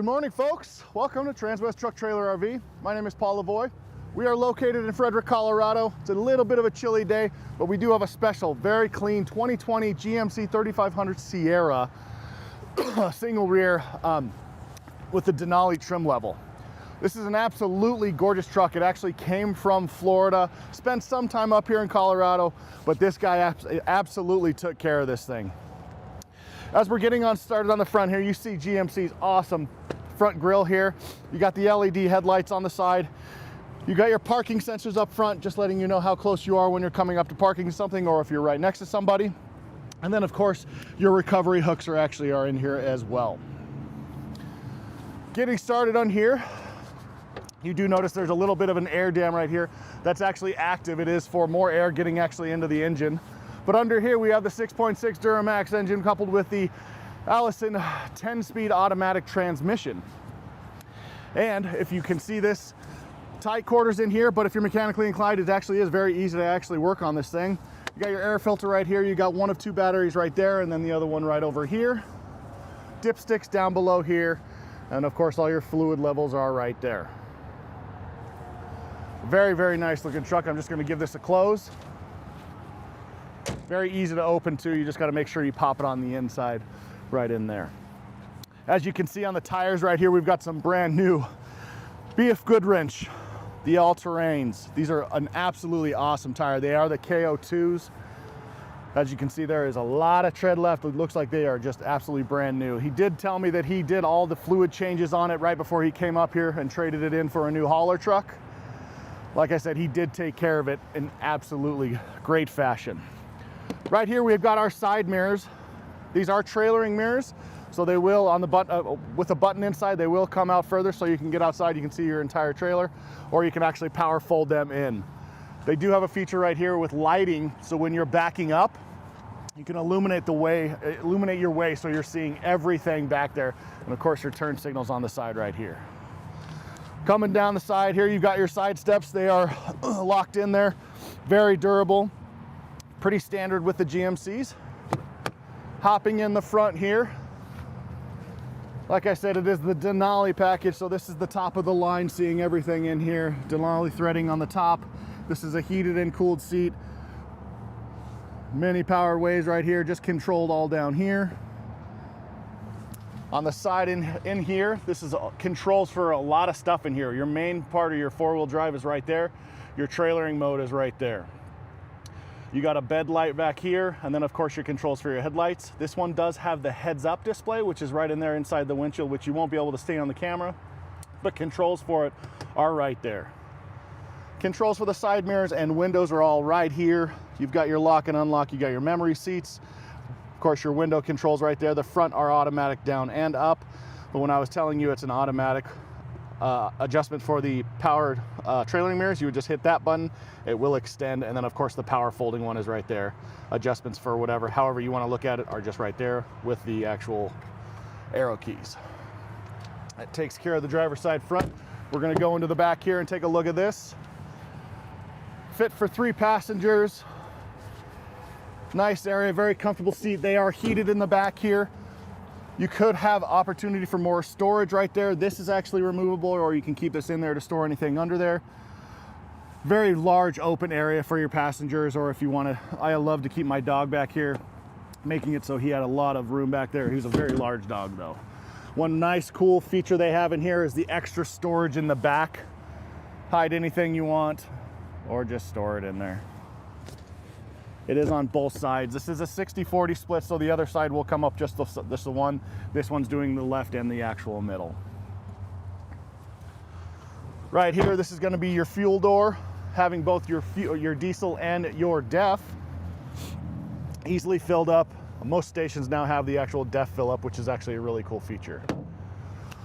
Good morning, folks. Welcome to Transwest Truck Trailer RV. My name is Paul Lavoie. We are located in Frederick, Colorado. It's a little bit of a chilly day, but we do have a special, very clean 2020 GMC 3500 Sierra single rear with the Denali trim level. This is an absolutely gorgeous truck. It actually came from Florida, spent some time up here in Colorado, but this guy absolutely took care of this thing. As we're getting started on the front here, you see GMC's awesome front grille here. You got the LED headlights on the side. You got your parking sensors up front, just letting you know how close you are when you're coming up to parking something or if you're right next to somebody. And then of course, your recovery hooks are in here as well. Getting started on here, you do notice there's a little bit of an air dam right here. That's actually active. It is for more air getting actually into the engine. But under here we have the 6.6 Duramax engine coupled with the Allison 10-speed automatic transmission. And if you can see this, tight quarters in here, but if you're mechanically inclined, it actually is very easy to actually work on this thing. You got your air filter right here. You got one of two batteries right there, and then the other one right over here. Dipsticks down below here. And of course, all your fluid levels are right there. Very, very nice looking truck. I'm just gonna give this a close. Very easy to open too. You just gotta make sure you pop it on the inside right in there. As you can see on the tires right here, we've got some brand new BF Goodwrench, the all-terrains. These are an absolutely awesome tire. They are the KO2s. As you can see, there is a lot of tread left. It looks like they are just absolutely brand new. He did tell me that he did all the fluid changes on it right before he came up here and traded it in for a new hauler truck. Like I said, he did take care of it in absolutely great fashion. Right here, we've got our side mirrors. These are trailering mirrors, so they will, on the button, with a button inside, they will come out further so you can get outside, you can see your entire trailer, or you can actually power fold them in. They do have a feature right here with lighting, so when you're backing up, you can illuminate your way so you're seeing everything back there. And of course, your turn signals on the side right here. Coming down the side here, you've got your side steps. They are locked in there, very durable, pretty standard with the GMCs. Hopping in the front here, like I said, it is the Denali package, so this is the top of the line, seeing everything in here. Denali threading on the top. This is a heated and cooled seat. Many power ways right here, just controlled all down here. On the side in here, this is controls for a lot of stuff in here. Your main part of your four-wheel drive is right there. Your trailering mode is right there. You got a bed light back here, and then of course your controls for your headlights. This one does have the heads-up display, which is right in there inside the windshield, which you won't be able to see on the camera, but controls for it are right there. Controls for the side mirrors and windows are all right here. You've got your lock and unlock, you got your memory seats. Of course, your window controls right there. The front are automatic down and up, but when I was telling you it's an automatic adjustment for the powered trailering mirrors, you would just hit that button, it will extend, and then of course the power folding one is right there. Adjustments for however you want to look at it are just right there with the actual arrow keys. That takes care of the driver's side front. We're going to go into the back here and take a look at this. Fit for 3 passengers. Nice area, very comfortable seat. They are heated in the back here. You could have opportunity for more storage right there. This is actually removable, or you can keep this in there to store anything under there. Very large open area for your passengers, or if you want to, I love to keep my dog back here, making it so he had a lot of room back there. He's a very large dog though. One nice cool feature they have in here is the extra storage in the back. Hide anything you want, or just store it in there. It is on both sides. This is a 60-40 split, so the other side will come up just the one. This one's doing the left and the actual middle. Right here, this is going to be your fuel door, having both your diesel and your DEF easily filled up. Most stations now have the actual DEF fill up, which is actually a really cool feature.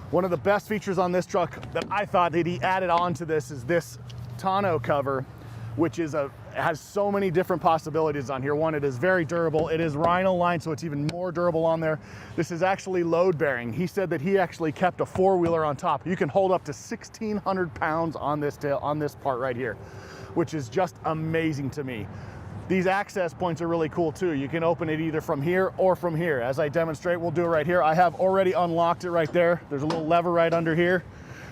One of the best features on this truck that I thought that he added on to this is this tonneau cover, which is has so many different possibilities on here. One, it is very durable. It is Rhino line, so it's even more durable on there. This is actually load bearing. He said that he actually kept a four-wheeler on top. You can hold up to 1,600 pounds on this part right here, which is just amazing to me. These access points are really cool too. You can open it either from here or from here. As I demonstrate, we'll do it right here. I have already unlocked it right there. There's a little lever right under here.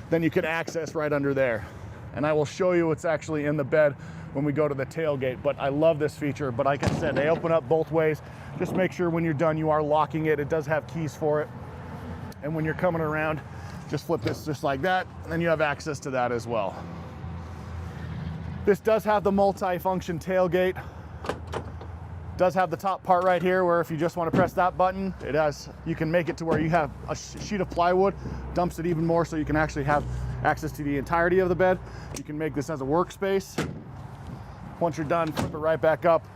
Then you can access right under there. And I will show you what's actually in the bed when we go to the tailgate. But I love this feature. But like I said, they open up both ways. Just make sure when you're done, you are locking it. It does have keys for it. And when you're coming around, just flip this just like that. And then you have access to that as well. This does have the multi-function tailgate. Does have the top part right here where if you just want to press that button, it has, you can make it to where you have a sheet of plywood, dumps it even more so you can actually have access to the entirety of the bed. You can make this as a workspace. Once you're done, flip it right back up.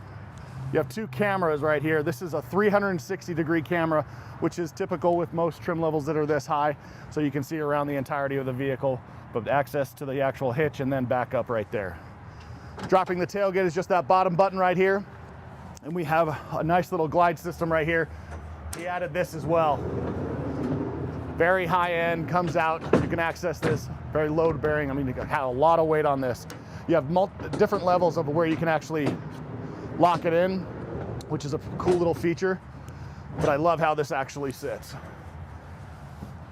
You have 2 cameras right here. This is a 360-degree camera, which is typical with most trim levels that are this high, so you can see around the entirety of the vehicle, but access to the actual hitch and then back up right there. Dropping the tailgate is just that bottom button right here. And we have a nice little glide system right here. We added this as well. Very high end, comes out. You can access this, very load bearing. I mean, you have a lot of weight on this. You have different levels of where you can actually lock it in, which is a cool little feature. But I love how this actually sits.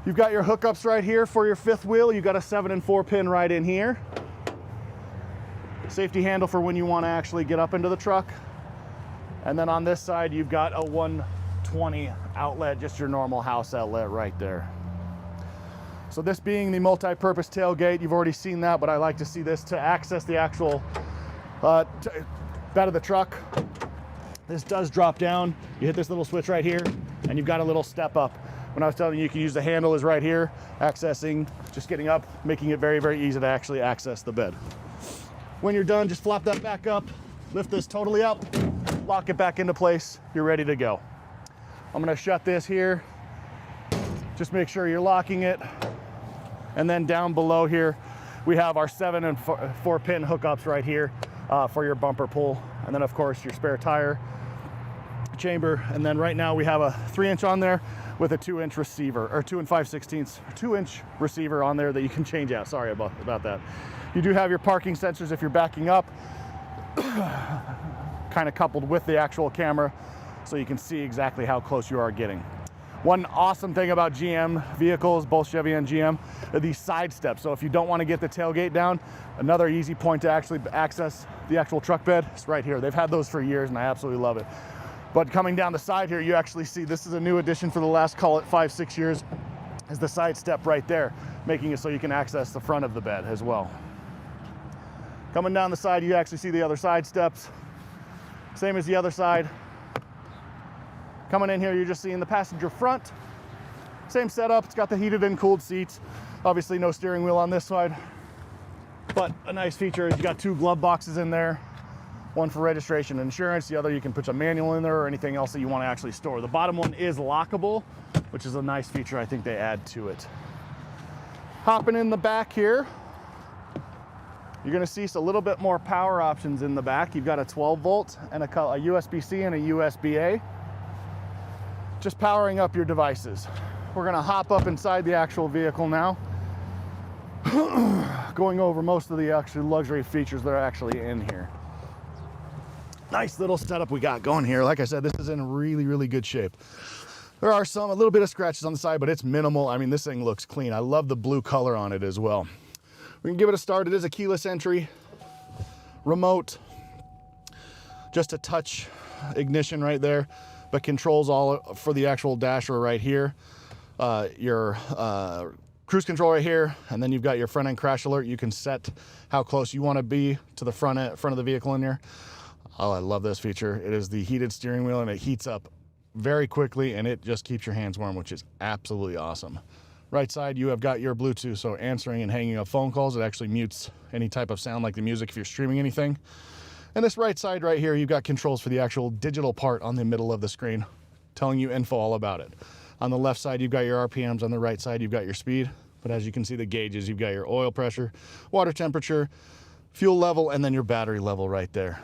You've got your hookups right here for your 5th wheel. You've got a 7 and 4 pin right in here. Safety handle for when you want to actually get up into the truck. And then on this side, you've got a 120 outlet, just your normal house outlet right there. So this being the multi-purpose tailgate, you've already seen that, but I like to see this to access the actual bed of the truck. This does drop down. You hit this little switch right here, and you've got a little step up. When I was telling you, you can use the handle is right here, accessing, just getting up, making it very, very easy to actually access the bed. When you're done, just flop that back up, lift this totally up, lock it back into place, you're ready to go. I'm gonna shut this here. Just make sure you're locking it. And then down below here, we have our 7 and 4 pin hookups right here for your bumper pull. And then of course your spare tire chamber. And then right now we have a 3-inch on there with a 2-inch receiver, or 2 5/16, 2-inch receiver on there that you can change out. Sorry about that. You do have your parking sensors if you're backing up. Kind of coupled with the actual camera so you can see exactly how close you are getting. One awesome thing about GM vehicles, both Chevy and GM, are these side steps. So if you don't want to get the tailgate down, another easy point to actually access the actual truck bed is right here. They've had those for years and I absolutely love it. But coming down the side here, you actually see this is a new addition for the last, call it 5-6 years, is the side step right there, making it so you can access the front of the bed as well. Coming down the side, you actually see the other side steps. Same as the other side. Coming in here, you're just seeing the passenger front. Same setup, it's got the heated and cooled seats. Obviously no steering wheel on this side, but a nice feature is you got 2 glove boxes in there. One for registration and insurance, the other you can put a manual in there or anything else that you want to actually store. The bottom one is lockable, which is a nice feature I think they add to it. Hopping in the back here, you're gonna see a little bit more power options in the back. You've got a 12 volt and a USB-C and a USB-A. Just powering up your devices. We're gonna hop up inside the actual vehicle now. Going over most of the actual luxury features that are actually in here. Nice little setup we got going here. Like I said, this is in really, really good shape. There are a little bit of scratches on the side, but it's minimal. I mean, this thing looks clean. I love the blue color on it as well. We can give it a start. It is a keyless entry, remote, just a touch ignition right there, but controls all for the actual dasher right here. Your cruise control right here, and then you've got your front end crash alert. You can set how close you want to be to the front of the vehicle in here. Oh, I love this feature. It is the heated steering wheel and it heats up very quickly and it just keeps your hands warm, which is absolutely awesome. Right side, you have got your Bluetooth, so answering and hanging up phone calls. It actually mutes any type of sound like the music if you're streaming anything. And this right side right here, you've got controls for the actual digital part on the middle of the screen, telling you info all about it. On the left side, you've got your RPMs. On the right side, you've got your speed. But as you can see, the gauges, you've got your oil pressure, water temperature, fuel level, and then your battery level right there.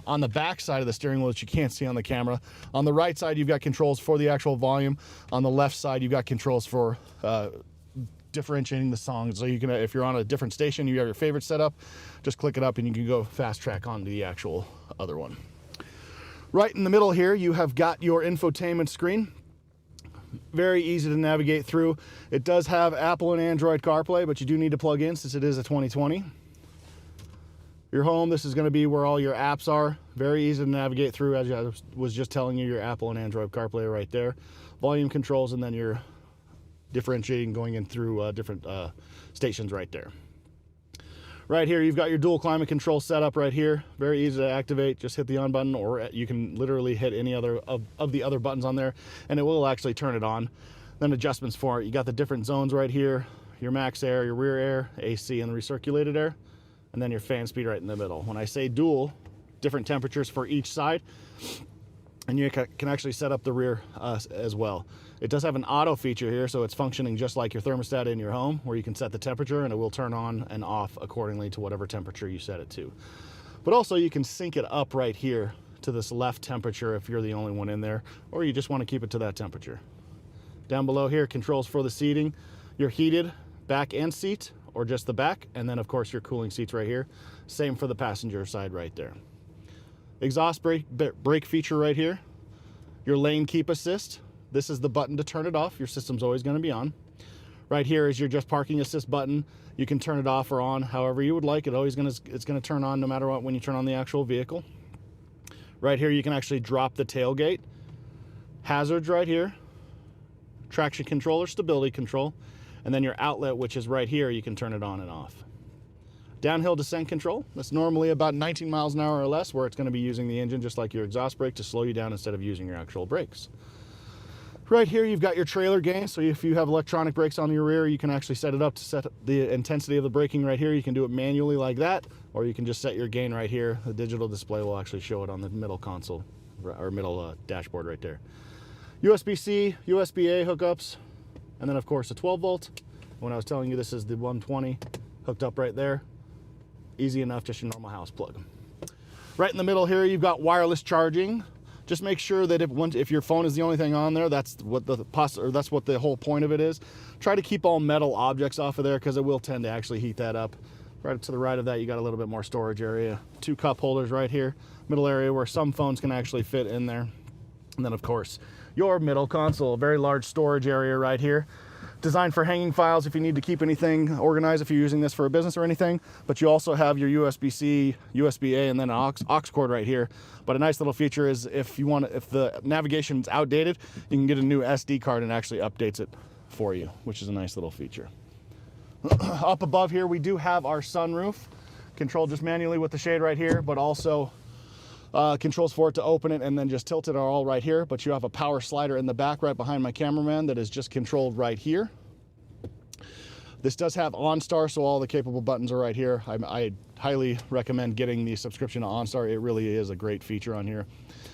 On the back side of the steering wheel that you can't see on the camera, on the right side, you've got controls for the actual volume. On the left side, you've got controls for differentiating the songs. So you can, if you're on a different station, you have your favorite setup, just click it up and you can go fast track onto the actual other one. Right in the middle here, you have got your infotainment screen. Very easy to navigate through. It does have Apple and Android CarPlay, but you do need to plug in since it is a 2020. Your home, this is going to be where all your apps are. Very easy to navigate through, as I was just telling you, your Apple and Android CarPlay right there. Volume controls, and then your differentiating going in through different stations right there. Right here, you've got your dual climate control setup right here. Very easy to activate. Just hit the on button, or you can literally hit any other of the other buttons on there, and it will actually turn it on. Then adjustments for it. You got the different zones right here. Your max air, your rear air, AC, and the recirculated air. And then your fan speed right in the middle. When I say dual, different temperatures for each side. And you can actually set up the rear as well. It does have an auto feature here, so it's functioning just like your thermostat in your home, where you can set the temperature and it will turn on and off accordingly to whatever temperature you set it to. But also you can sync it up right here to this left temperature if you're the only one in there, or you just want to keep it to that temperature. Down below here, controls for the seating, your heated back and seat, or just the back, and then of course your cooling seats right here. Same for the passenger side right there. Exhaust brake feature right here. Your lane keep assist. This is the button to turn it off. Your system's always going to be on. Right here is your just parking assist button. You can turn it off or on however you would like. It's going to turn on no matter what when you turn on the actual vehicle. Right here you can actually drop the tailgate. Hazards right here. Traction control or stability control. And then your outlet, which is right here, you can turn it on and off. Downhill descent control. That's normally about 19 miles an hour or less, where it's going to be using the engine just like your exhaust brake to slow you down instead of using your actual brakes. Right here you've got your trailer gain, so if you have electronic brakes on your rear, you can actually set it up to set the intensity of the braking right here. You can do it manually like that, or you can just set your gain right here. The digital display will actually show it on the middle console, or middle dashboard right there. USB-C, USB-A hookups, and then of course a 12 volt. When I was telling you this is the 120 hooked up right there. Easy enough, just your normal house plug. Right in the middle here, you've got wireless charging. Just make sure that if your phone is the only thing on there, that's what the whole point of it is. Try to keep all metal objects off of there, because it will tend to actually heat that up. Right to the right of that, you got a little bit more storage area. 2 cup holders right here, middle area where some phones can actually fit in there. And then of course, your middle console, a very large storage area right here. Designed for hanging files if you need to keep anything organized, if you're using this for a business or anything. But you also have your USB-C, USB-A, and then an aux cord right here. But a nice little feature is if the navigation's outdated, you can get a new SD card and it actually updates it for you, which is a nice little feature. Up above here, we do have our sunroof, controlled just manually with the shade right here, but also controls for it to open it and then just tilt it are all right here. But you have a power slider in the back right behind my cameraman that is just controlled right here. This does have OnStar, so all the capable buttons are right here. I highly recommend getting the subscription to OnStar. It really is a great feature on here.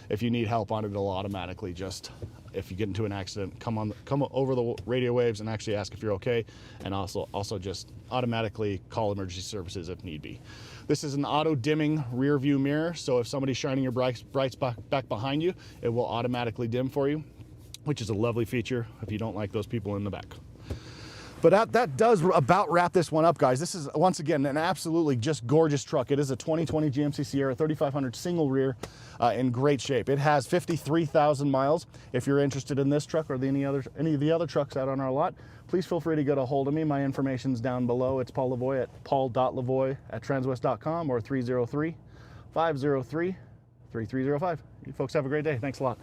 If you need help on it, it'll automatically just, if you get into an accident, come over the radio waves and actually ask if you're okay, and also just automatically call emergency services if need be. This is an auto dimming rear view mirror, so if somebody's shining your brights back behind you, it will automatically dim for you, which is a lovely feature if you don't like those people in the back. But that does about wrap this one up, guys. This is, once again, an absolutely just gorgeous truck. It is a 2020 GMC Sierra 3500 single rear in great shape. It has 53,000 miles. If you're interested in this truck or any of the other trucks out on our lot, please feel free to get a hold of me. My information's down below. It's Paul Lavoie at paul.lavoie@transwest.com or 303-503-3305. You folks have a great day. Thanks a lot.